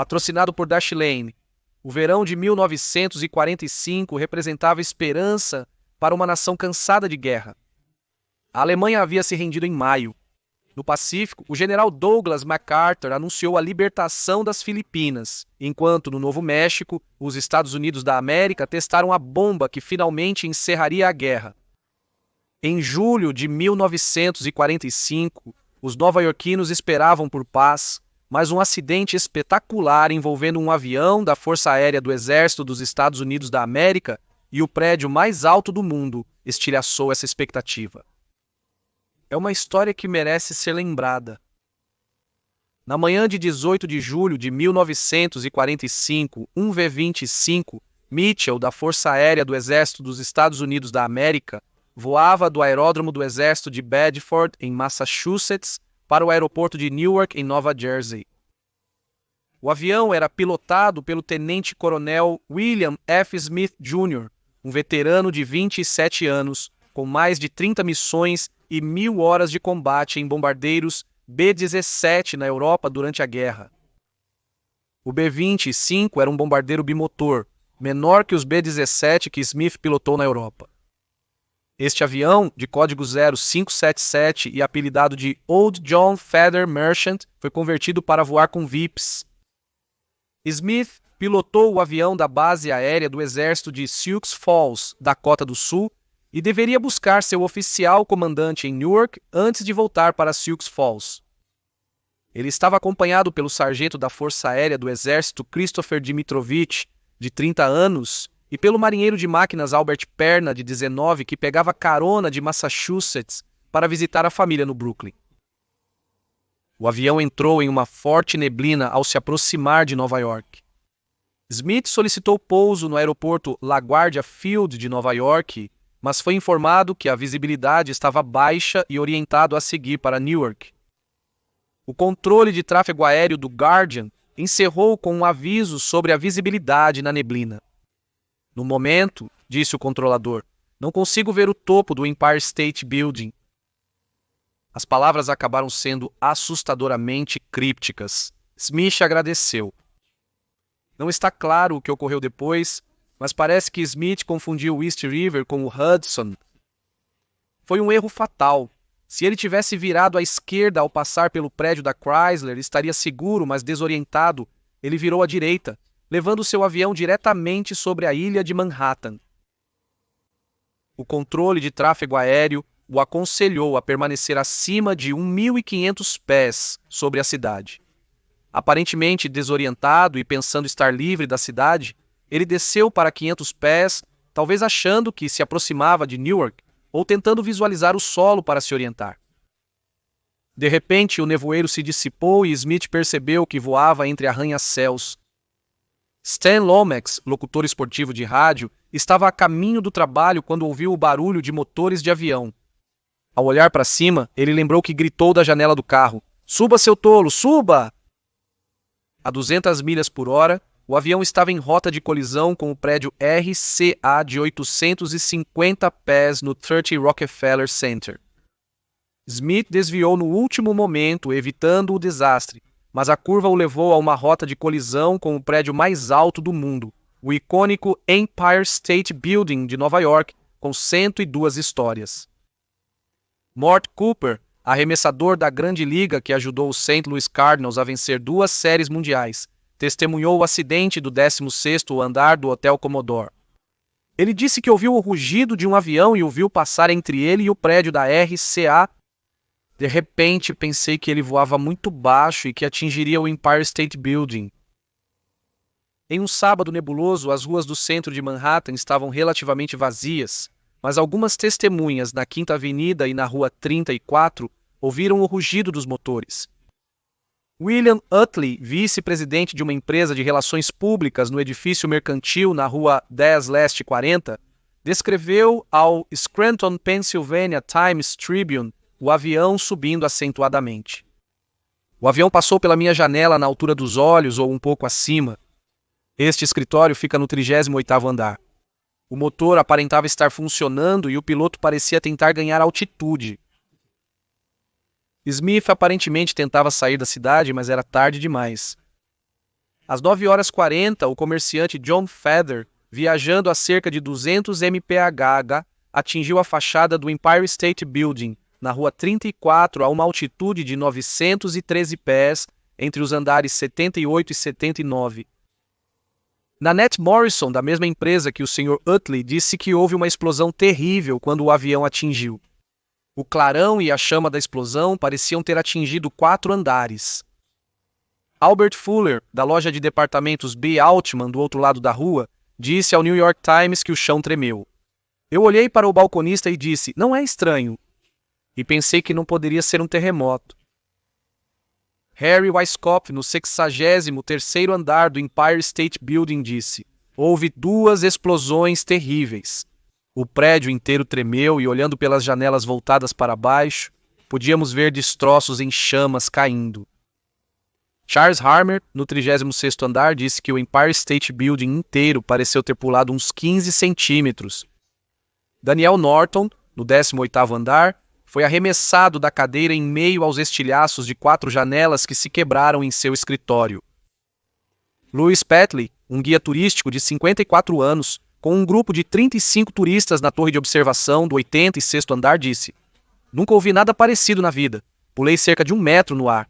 patrocinado por Dashlane. O verão de 1945 representava esperança para uma nação cansada de guerra. A Alemanha havia se rendido em maio. No Pacífico, o general Douglas MacArthur anunciou a libertação das Filipinas, enquanto no Novo México, os Estados Unidos da América testaram a bomba que finalmente encerraria a guerra. Em julho de 1945, os nova-iorquinos esperavam por paz, mas um acidente espetacular envolvendo um avião da Força Aérea do Exército dos Estados Unidos da América e o prédio mais alto do mundo estilhaçou essa expectativa. É uma história que merece ser lembrada. Na manhã de 18 de julho de 1945, um V-25 Mitchell da Força Aérea do Exército dos Estados Unidos da América voava do aeródromo do Exército de Bedford, em Massachusetts, para o aeroporto de Newark, em Nova Jersey. O avião era pilotado pelo tenente-coronel William F. Smith, Jr., um veterano de 27 anos, com mais de 30 missões e 1.000 horas de combate em bombardeiros B-17 na Europa durante a guerra. O B-25 era um bombardeiro bimotor, menor que os B-17 que Smith pilotou na Europa. Este avião, de código 0577 e apelidado de Old John Feather Merchant, foi convertido para voar com VIPs. Smith pilotou o avião da base aérea do exército de Sioux Falls, Dakota do Sul, e deveria buscar seu oficial comandante em Newark antes de voltar para Sioux Falls. Ele estava acompanhado pelo sargento da Força Aérea do Exército Christopher Dimitrovich, de 30 anos, e pelo marinheiro de máquinas Albert Perna, de 19, que pegava carona de Massachusetts para visitar a família no Brooklyn. O avião entrou em uma forte neblina ao se aproximar de Nova York. Smith solicitou pouso no aeroporto LaGuardia Field de Nova York, mas foi informado que a visibilidade estava baixa e orientado a seguir para Newark. O controle de tráfego aéreo do Guardian encerrou com um aviso sobre a visibilidade na neblina. No momento, disse o controlador, não consigo ver o topo do Empire State Building. As palavras acabaram sendo assustadoramente crípticas. Smith agradeceu. Não está claro o que ocorreu depois, mas parece que Smith confundiu o East River com o Hudson. Foi um erro fatal. Se ele tivesse virado à esquerda ao passar pelo prédio da Chrysler, estaria seguro, mas desorientado, ele virou à direita, levando seu avião diretamente sobre a ilha de Manhattan. O controle de tráfego aéreo o aconselhou a permanecer acima de 1.500 pés sobre a cidade. Aparentemente desorientado e pensando estar livre da cidade, ele desceu para 500 pés, talvez achando que se aproximava de Newark ou tentando visualizar o solo para se orientar. De repente, o nevoeiro se dissipou e Smith percebeu que voava entre arranha-céus. Stan Lomax, locutor esportivo de rádio, estava a caminho do trabalho quando ouviu o barulho de motores de avião. Ao olhar para cima, ele lembrou que gritou da janela do carro: "Suba, seu tolo, suba!" A 200 milhas por hora, o avião estava em rota de colisão com o prédio RCA de 850 pés no 30 Rockefeller Center. Smith desviou no último momento, evitando o desastre, mas a curva o levou a uma rota de colisão com o prédio mais alto do mundo, o icônico Empire State Building de Nova York, com 102 histórias. Mort Cooper, arremessador da Grande Liga que ajudou o St. Louis Cardinals a vencer 2 séries mundiais, testemunhou o acidente do 16º andar do Hotel Commodore. Ele disse que ouviu o rugido de um avião e o viu passar entre ele e o prédio da RCA. De repente, pensei que ele voava muito baixo e que atingiria o Empire State Building. Em um sábado nebuloso, as ruas do centro de Manhattan estavam relativamente vazias, mas algumas testemunhas na Quinta Avenida e na Rua 34 ouviram o rugido dos motores. William Utley, vice-presidente de uma empresa de relações públicas no edifício mercantil na Rua 10 Leste 40, descreveu ao Scranton, Pennsylvania Times Tribune o avião subindo acentuadamente. O avião passou pela minha janela na altura dos olhos ou um pouco acima. Este escritório fica no 38º andar. O motor aparentava estar funcionando e o piloto parecia tentar ganhar altitude. Smith aparentemente tentava sair da cidade, mas era tarde demais. Às 9h40, o comerciante John Feather, viajando a cerca de 200 mph, atingiu a fachada do Empire State Building, na Rua 34, a uma altitude de 913 pés, entre os andares 78 e 79. Nanette Morrison, da mesma empresa que o Sr. Utley, disse que houve uma explosão terrível quando o avião atingiu. O clarão e a chama da explosão pareciam ter atingido 4 andares. Albert Fuller, da loja de departamentos B. Altman, do outro lado da rua, disse ao New York Times que o chão tremeu. Eu olhei para o balconista e disse, não é estranho. E pensei que não poderia ser um terremoto. Harry Weisskopf, no 63º andar do Empire State Building, disse, houve 2 explosões terríveis. O prédio inteiro tremeu e, olhando pelas janelas voltadas para baixo, podíamos ver destroços em chamas caindo. Charles Harmer, no 36º andar, disse que o Empire State Building inteiro pareceu ter pulado uns 15 centímetros. Daniel Norton, no 18º andar, foi arremessado da cadeira em meio aos estilhaços de 4 janelas que se quebraram em seu escritório. Louis Petley, um guia turístico de 54 anos, com um grupo de 35 turistas na torre de observação do 86º andar, disse: Nunca ouvi nada parecido na vida. Pulei cerca de 1 metro no ar.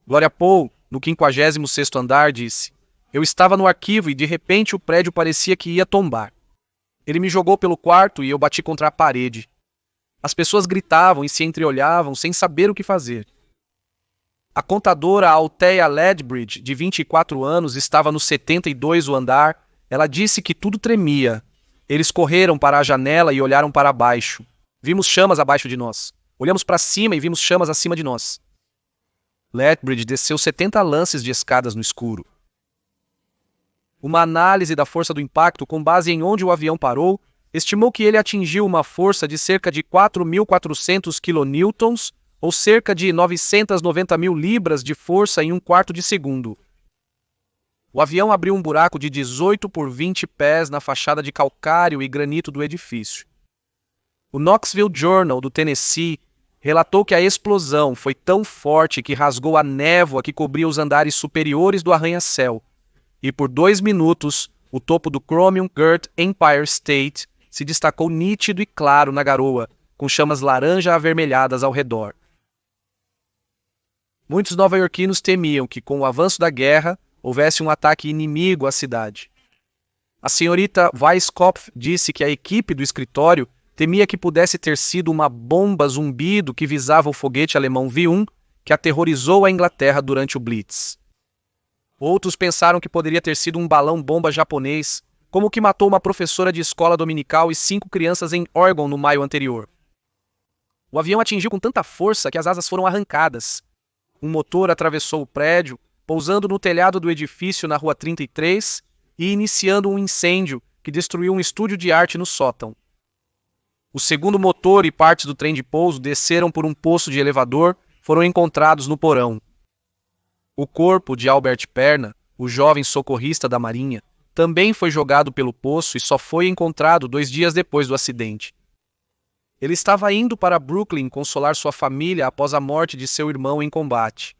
Gloria Poole, no 56º andar, disse: Eu estava no arquivo e de repente o prédio parecia que ia tombar. Ele me jogou pelo quarto e eu bati contra a parede. As pessoas gritavam e se entreolhavam sem saber o que fazer. A contadora Althea Ledbridge, de 24 anos, estava no 72º andar. Ela disse que tudo tremia. Eles correram para a janela e olharam para baixo. Vimos chamas abaixo de nós. Olhamos para cima e vimos chamas acima de nós. Lethbridge desceu 70 lances de escadas no escuro. Uma análise da força do impacto com base em onde o avião parou estimou que ele atingiu uma força de cerca de 4.400 kN, ou cerca de 990.000 libras de força em 1/4 de segundo. O avião abriu um buraco de 18 por 20 pés na fachada de calcário e granito do edifício. O Knoxville Journal, do Tennessee, relatou que a explosão foi tão forte que rasgou a névoa que cobria os andares superiores do arranha-céu, e por 2 minutos o topo do Chromium Girt Empire State se destacou nítido e claro na garoa, com chamas laranja avermelhadas ao redor. Muitos nova-iorquinos temiam que, com o avanço da guerra, houvesse um ataque inimigo à cidade. A senhorita Weisskopf disse que a equipe do escritório temia que pudesse ter sido uma bomba zumbido que visava o foguete alemão V-1 que aterrorizou a Inglaterra durante o Blitz. Outros pensaram que poderia ter sido um balão-bomba japonês, como o que matou uma professora de escola dominical e 5 crianças em Oregon no maio anterior. O avião atingiu com tanta força que as asas foram arrancadas. Um motor atravessou o prédio, pousando no telhado do edifício na Rua 33 e iniciando um incêndio que destruiu um estúdio de arte no sótão. O segundo motor e partes do trem de pouso desceram por um poço de elevador, foram encontrados no porão. O corpo de Albert Perna, o jovem socorrista da Marinha, também foi jogado pelo poço e só foi encontrado 2 dias depois do acidente. Ele estava indo para Brooklyn consolar sua família após a morte de seu irmão em combate.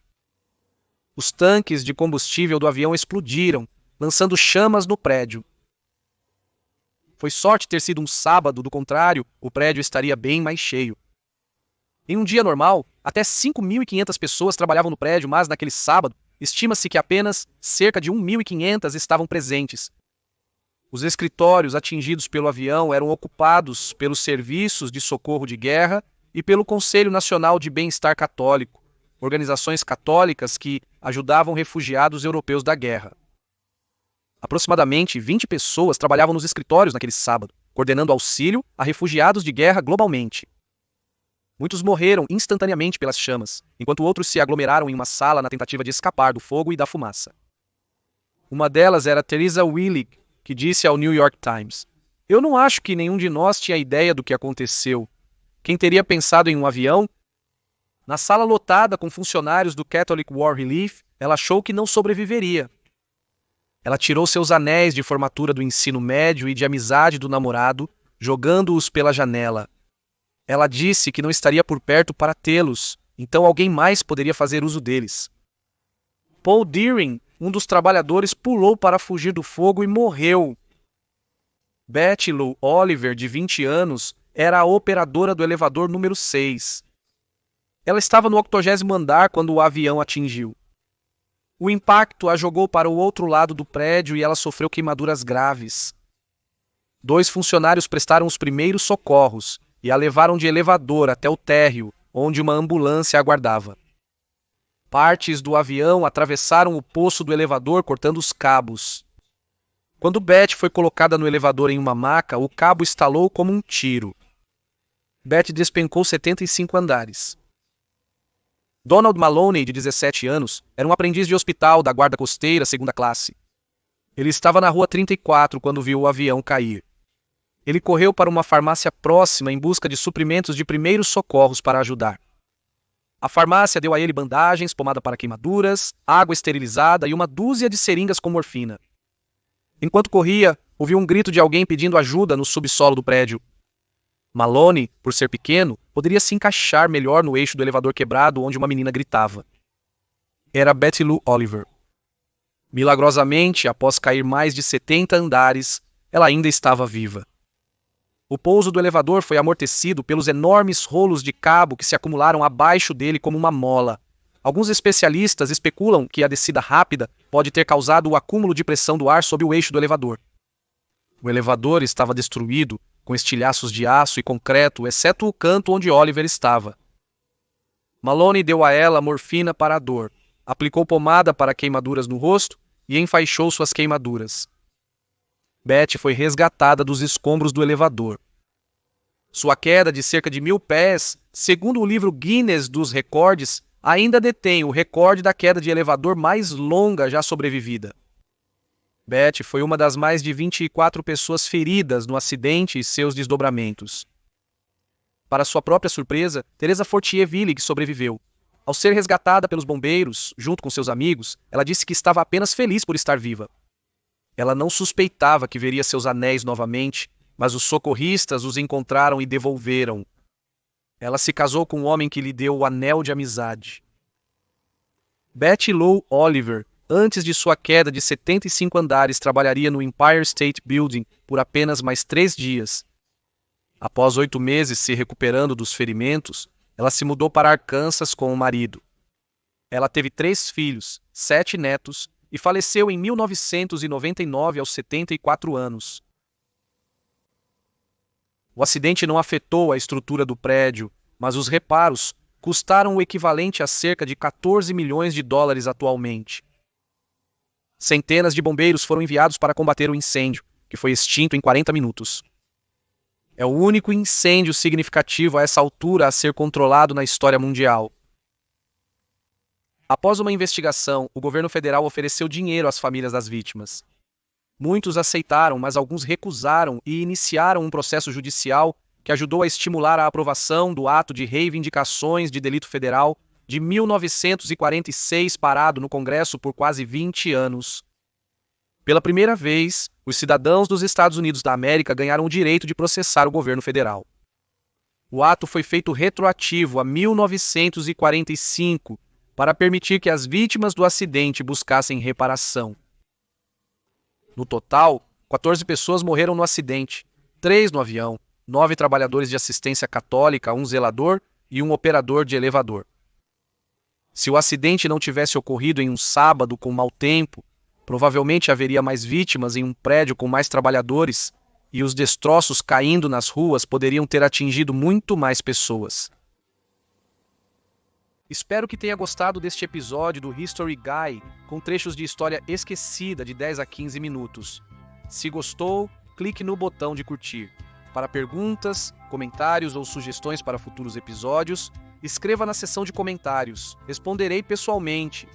Os tanques de combustível do avião explodiram, lançando chamas no prédio. Foi sorte ter sido um sábado, do contrário, o prédio estaria bem mais cheio. Em um dia normal, até 5.500 pessoas trabalhavam no prédio, mas naquele sábado, estima-se que apenas cerca de 1.500 estavam presentes. Os escritórios atingidos pelo avião eram ocupados pelos serviços de socorro de guerra e pelo Conselho Nacional de Bem-Estar Católico, organizações católicas que ajudavam refugiados europeus da guerra. Aproximadamente 20 pessoas trabalhavam nos escritórios naquele sábado, coordenando auxílio a refugiados de guerra globalmente. Muitos morreram instantaneamente pelas chamas, enquanto outros se aglomeraram em uma sala na tentativa de escapar do fogo e da fumaça. Uma delas era Teresa Willig, que disse ao New York Times: Eu não acho que nenhum de nós tinha ideia do que aconteceu. Quem teria pensado em um avião? Na sala lotada com funcionários do Catholic War Relief, ela achou que não sobreviveria. Ela tirou seus anéis de formatura do ensino médio e de amizade do namorado, jogando-os pela janela. Ela disse que não estaria por perto para tê-los, então alguém mais poderia fazer uso deles. Paul Deering, um dos trabalhadores pulou para fugir do fogo e morreu. Betty Lou Oliver, de 20 anos, era a operadora do elevador número 6. Ela estava no 80º andar quando o avião atingiu. O impacto a jogou para o outro lado do prédio e ela sofreu queimaduras graves. 2 funcionários prestaram os primeiros socorros e a levaram de elevador até o térreo, onde uma ambulância aguardava. Partes do avião atravessaram o poço do elevador cortando os cabos. Quando Betty foi colocada no elevador em uma maca, o cabo estalou como um tiro. Betty despencou 75 andares. Donald Maloney, de 17 anos, era um aprendiz de hospital da guarda costeira segunda classe. Ele estava na rua 34 quando viu o avião cair. Ele correu para uma farmácia próxima em busca de suprimentos de primeiros socorros para ajudar. A farmácia deu a ele bandagens, pomada para queimaduras, água esterilizada e uma dúzia de seringas com morfina. Enquanto corria, ouviu um grito de alguém pedindo ajuda no subsolo do prédio. Maloney, por ser pequeno, poderia se encaixar melhor no eixo do elevador quebrado onde uma menina gritava. Era Betty Lou Oliver. Milagrosamente, após cair mais de 70 andares, ela ainda estava viva. O pouso do elevador foi amortecido pelos enormes rolos de cabo que se acumularam abaixo dele como uma mola. Alguns especialistas especulam que a descida rápida pode ter causado o acúmulo de pressão do ar sob o eixo do elevador. O elevador estava destruído, com estilhaços de aço e concreto, exceto o canto onde Oliver estava. Maloney deu a ela morfina para a dor, aplicou pomada para queimaduras no rosto e enfaixou suas queimaduras. Betty foi resgatada dos escombros do elevador. Sua queda de cerca de 1.000 pés, segundo o livro Guinness dos Recordes, ainda detém o recorde da queda de elevador mais longa já sobrevivida. Betty foi uma das mais de 24 pessoas feridas no acidente e seus desdobramentos. Para sua própria surpresa, Teresa Fortier-Willig sobreviveu. Ao ser resgatada pelos bombeiros, junto com seus amigos, ela disse que estava apenas feliz por estar viva. Ela não suspeitava que veria seus anéis novamente, mas os socorristas os encontraram e devolveram. Ela se casou com um homem que lhe deu o anel de amizade. Betty Lou Oliver, antes de sua queda de 75 andares, trabalharia no Empire State Building por apenas mais 3 dias. Após 8 meses se recuperando dos ferimentos, ela se mudou para Arkansas com o marido. Ela teve 3 filhos, 7 netos e faleceu em 1999 aos 74 anos. O acidente não afetou a estrutura do prédio, mas os reparos custaram o equivalente a cerca de 14 milhões de dólares atualmente. Centenas de bombeiros foram enviados para combater o incêndio, que foi extinto em 40 minutos. É o único incêndio significativo a essa altura a ser controlado na história mundial. Após uma investigação, o governo federal ofereceu dinheiro às famílias das vítimas. Muitos aceitaram, mas alguns recusaram e iniciaram um processo judicial que ajudou a estimular a aprovação do ato de reivindicações de delito federal de 1946, parado no Congresso por quase 20 anos. Pela primeira vez, os cidadãos dos Estados Unidos da América ganharam o direito de processar o governo federal. O ato foi feito retroativo a 1945 para permitir que as vítimas do acidente buscassem reparação. No total, 14 pessoas morreram no acidente, 3 no avião, 9 trabalhadores de assistência católica, um zelador e um operador de elevador. Se o acidente não tivesse ocorrido em um sábado com mau tempo, provavelmente haveria mais vítimas em um prédio com mais trabalhadores e os destroços caindo nas ruas poderiam ter atingido muito mais pessoas. Espero que tenha gostado deste episódio do History Guy, com trechos de história esquecida de 10 a 15 minutos. Se gostou, clique no botão de curtir. Para perguntas, comentários ou sugestões para futuros episódios, escreva na seção de comentários. Responderei pessoalmente.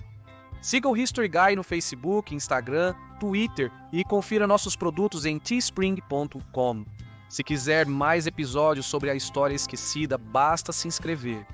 Siga o History Guy no Facebook, Instagram, Twitter e confira nossos produtos em teespring.com. Se quiser mais episódios sobre a história esquecida, basta se inscrever.